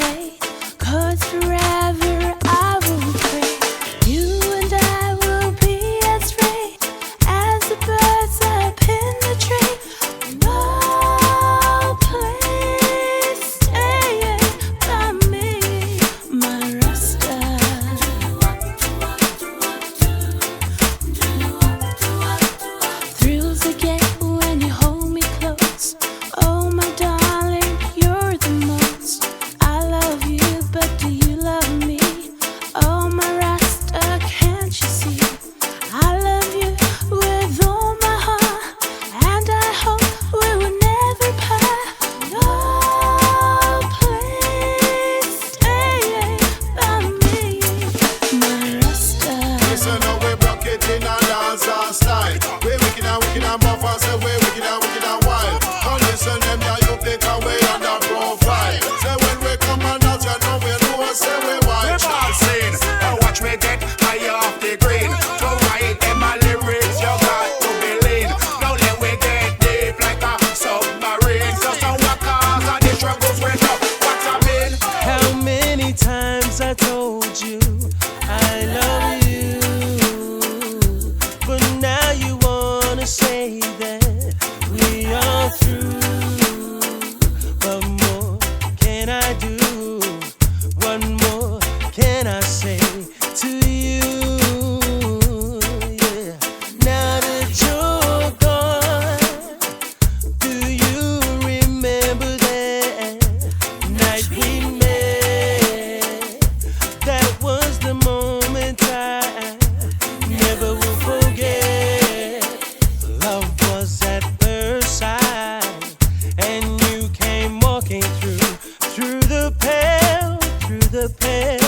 say, 'cause forever I will pray. You and I will be as free as the birds up in the tree. No place staying by me, my Rasta. Thrills again when you hold me close. Oh my darling, you're the most. I love you, but do you love me? Oh my Rasta, can't you see? I love you with all my heart, and I hope we will never part. No place staying by me, my Rasta. Listen, now we rock it in a dancehall style. We wicked and buff and say we wicked and wild. And listen, them ya you take away on the profile. Say when we come and dance, you know we do and say we wild. Ball scene, now watch me get high off the green. To write in my lyrics, you got to be lean. Now let we get deep like a submarine. Just on what cause and the struggles we know. What I mean? How many times I told you I love you, but now you wanna say that we are through. What more can I do? What more can I say to you? Yeah. Now that you're gone, do you remember that night we met? That was the moment I never will forget. Love was at first sight, and you came walking through the pale, through the pale